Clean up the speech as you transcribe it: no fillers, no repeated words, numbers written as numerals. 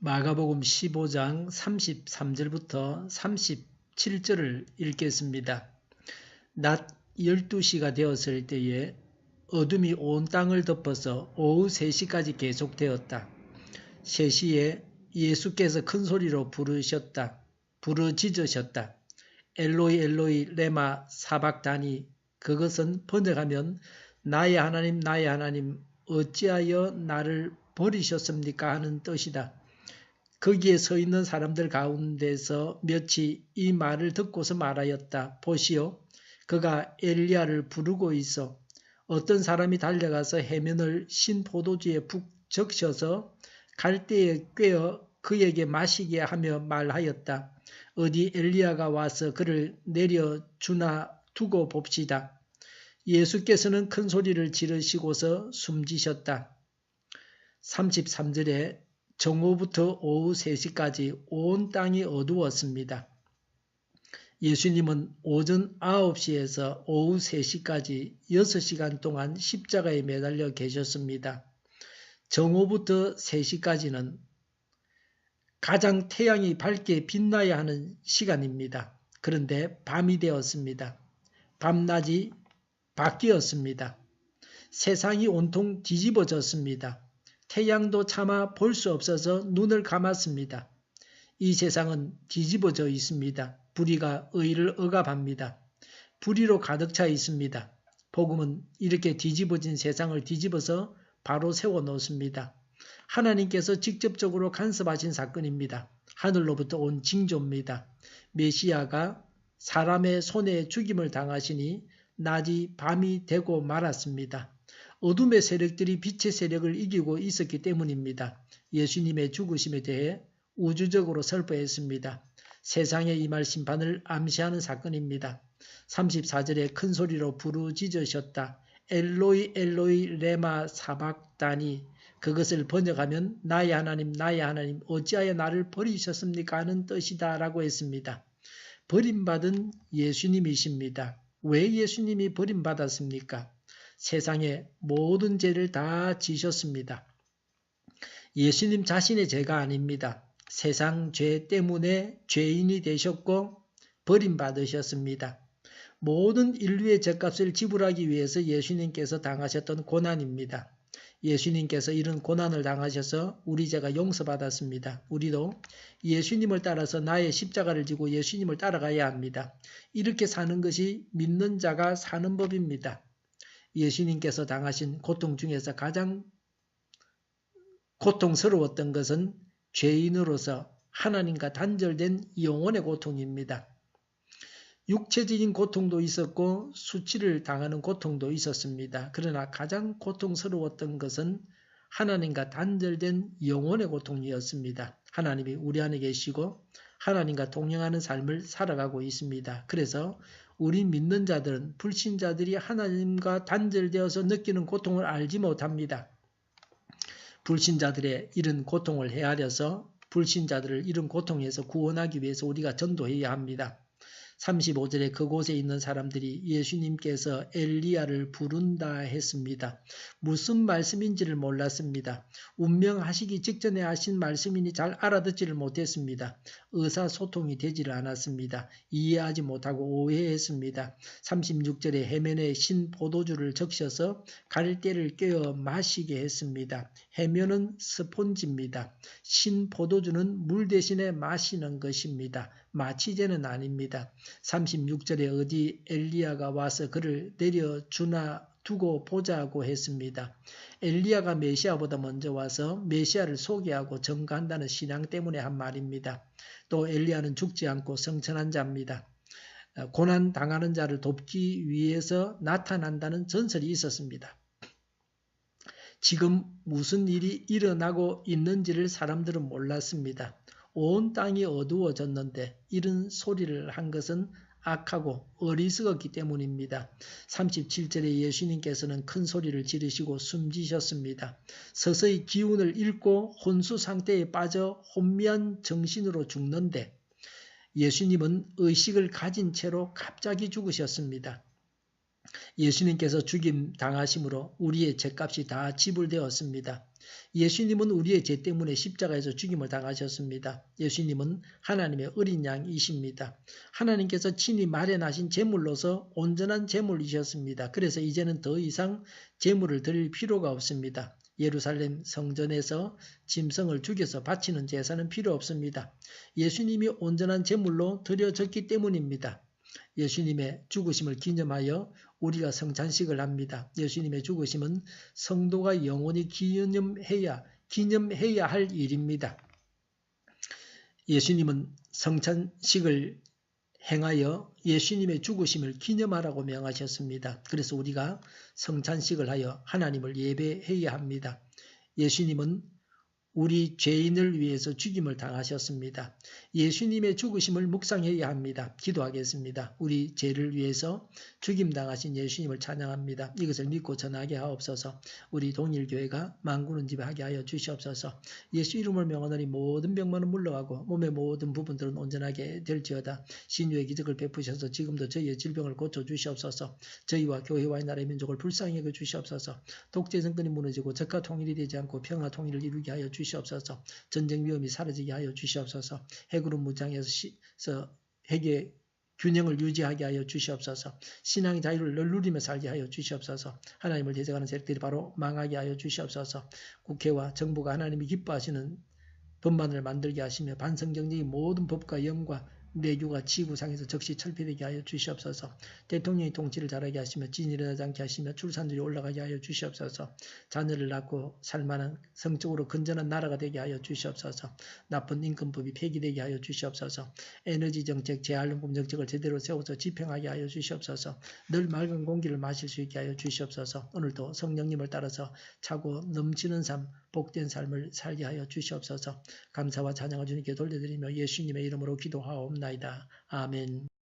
마가복음 15장 33절부터 37절을 읽겠습니다. 낮 12시가 되었을 때에 어둠이 온 땅을 덮어서 오후 3시까지 계속되었다. 3시에 예수께서 큰 소리로 부르짖으셨다. 엘로이 엘로이 레마 사박다니, 그것은 번역하면 나의 하나님 나의 하나님 어찌하여 나를 버리셨습니까 하는 뜻이다. 거기에 서 있는 사람들 가운데서 몇이 이 말을 듣고서 말하였다. 보시오, 그가 엘리야를 부르고 있어. 어떤 사람이 달려가서 해면을 신 포도주에 푹 적셔서 갈대에 꿰어 그에게 마시게 하며 말하였다. 어디 엘리야가 와서 그를 내려주나 두고 봅시다. 예수께서는 큰 소리를 지르시고서 숨지셨다. 33절에 정오부터 오후 3시까지 온 땅이 어두웠습니다. 예수님은 오전 9시에서 오후 3시까지 6시간 동안 십자가에 매달려 계셨습니다. 정오부터 3시까지는 가장 태양이 밝게 빛나야 하는 시간입니다. 그런데 밤이 되었습니다. 밤낮이 바뀌었습니다. 세상이 온통 뒤집어졌습니다. 태양도 차마 볼 수 없어서 눈을 감았습니다. 이 세상은 뒤집어져 있습니다. 불의가 의를 억압합니다. 불의로 가득 차 있습니다. 복음은 이렇게 뒤집어진 세상을 뒤집어서 바로 세워놓습니다. 하나님께서 직접적으로 간섭하신 사건입니다. 하늘로부터 온 징조입니다. 메시아가 사람의 손에 죽임을 당하시니 낮이 밤이 되고 말았습니다. 어둠의 세력들이 빛의 세력을 이기고 있었기 때문입니다. 예수님의 죽으심에 대해 우주적으로 설포했습니다. 세상에 임할 심판을 암시하는 사건입니다. 34절에 큰 소리로 부르짖으셨다. 엘로이 엘로이 레마 사박다니, 그것을 번역하면 나의 하나님 나의 하나님 어찌하여 나를 버리셨습니까 하는 뜻이다 라고 했습니다. 버림받은 예수님이십니다. 왜 예수님이 버림받았습니까? 세상의 모든 죄를 다 지셨습니다. 예수님 자신의 죄가 아닙니다. 세상 죄 때문에 죄인이 되셨고 버림받으셨습니다. 모든 인류의 죄값을 지불하기 위해서 예수님께서 당하셨던 고난입니다. 예수님께서 이런 고난을 당하셔서 우리 죄가 용서받았습니다. 우리도 예수님을 따라서 나의 십자가를 지고 예수님을 따라가야 합니다. 이렇게 사는 것이 믿는 자가 사는 법입니다. 예수님께서 당하신 고통 중에서 가장 고통스러웠던 것은 죄인으로서 하나님과 단절된 영혼의 고통입니다. 육체적인 고통도 있었고 수치를 당하는 고통도 있었습니다. 그러나 가장 고통스러웠던 것은 하나님과 단절된 영혼의 고통이었습니다. 하나님이 우리 안에 계시고 하나님과 동행하는 삶을 살아가고 있습니다. 그래서 우리 믿는 자들은, 불신자들이 하나님과 단절되어서 느끼는 고통을 알지 못합니다. 불신자들의 이런 고통을 헤아려서 불신자들을 이런 고통에서 구원하기 위해서 우리가 전도해야 합니다. 35절에 그곳에 있는 사람들이 예수님께서 엘리야를 부른다 했습니다. 무슨 말씀인지를 몰랐습니다. 운명하시기 직전에 하신 말씀이니 잘 알아듣지를 못했습니다. 의사소통이 되지를 않았습니다. 이해하지 못하고 오해했습니다. 36절에 해면에 신 포도주를 적셔서 갈대를 꿰어 마시게 했습니다. 해면은 스폰지입니다. 신 포도주는 물 대신에 마시는 것입니다. 마취제는 아닙니다. 36절에 어디 엘리야가 와서 그를 내려주나 두고 보자고 했습니다. 엘리야가 메시아보다 먼저 와서 메시아를 소개하고 전가한다는 신앙 때문에 한 말입니다. 또 엘리야는 죽지 않고 성천한 자입니다. 고난 당하는 자를 돕기 위해서 나타난다는 전설이 있었습니다. 지금 무슨 일이 일어나고 있는지를 사람들은 몰랐습니다. 온 땅이 어두워졌는데 이런 소리를 한 것은 악하고 어리석었기 때문입니다. 37절에 예수님께서는 큰 소리를 지르시고 숨지셨습니다. 서서히 기운을 잃고 혼수 상태에 빠져 혼미한 정신으로 죽는데 예수님은 의식을 가진 채로 갑자기 죽으셨습니다. 예수님께서 죽임 당하심으로 우리의 죄값이 다 지불되었습니다. 예수님은 우리의 죄 때문에 십자가에서 죽임을 당하셨습니다. 예수님은 하나님의 어린 양이십니다. 하나님께서 친히 마련하신 제물로서 온전한 제물이셨습니다. 그래서 이제는 더 이상 제물을 드릴 필요가 없습니다. 예루살렘 성전에서 짐승을 죽여서 바치는 제사는 필요 없습니다. 예수님이 온전한 제물로 드려졌기 때문입니다. 예수님의 죽으심을 기념하여 우리가 성찬식을 합니다. 예수님의 죽으심은 성도가 영원히 기념해야 할 일입니다. 예수님은 성찬식을 행하여 예수님의 죽으심을 기념하라고 명하셨습니다. 그래서 우리가 성찬식을 하여 하나님을 예배해야 합니다. 예수님은 우리 죄인을 위해서 죽임을 당하셨습니다. 예수님의 죽으심을 묵상해야 합니다. 기도하겠습니다. 우리 죄를 위해서 죽임당하신 예수님을 찬양합니다. 이것을 믿고 전하게 하옵소서. 우리 동일교회가 만구는 집에 하게 하여 주시옵소서. 예수 이름을 명하노니 모든 병만은 물러가고 몸의 모든 부분들은 온전하게 될지어다. 신유의 기적을 베푸셔서 지금도 저희의 질병을 고쳐주시옵소서. 저희와 교회와 나라의 민족을 불쌍히 여겨주시옵소서. 독재 정권이 무너지고 적과 통일이 되지 않고 평화 통일을 이루게 하여 주시옵소서. 전쟁 위험이 사라지게 하여 주시옵소서. 핵으로 무장해서 핵의 균형을 유지하게 하여 주시옵소서. 신앙의 자유를 늘 누리며 살게 하여 주시옵소서. 하나님을 대적하는 세력들이 바로 망하게 하여 주시옵소서. 국회와 정부가 하나님이 기뻐하시는 법만을 만들게 하시며 반성경제의 모든 법과 영과 내규가 지구상에서 즉시 철폐되게 하여 주시옵소서. 대통령이 통치를 잘하게 하시며 진이 일어나지 않게 하시며 출산율이 올라가게 하여 주시옵소서. 자녀를 낳고 살만한 성적으로 건전한 나라가 되게 하여 주시옵소서. 나쁜 임금법이 폐기되게 하여 주시옵소서. 에너지 정책, 재활용금 정책을 제대로 세워서 집행하게 하여 주시옵소서. 늘 맑은 공기를 마실 수 있게 하여 주시옵소서. 오늘도 성령님을 따라서 차고 넘치는 삶, 복된 삶을 살게 하여 주시옵소서. 감사와 찬양을 주님께 돌려드리며 예수님의 이름으로 기도하옵나이다. 아멘.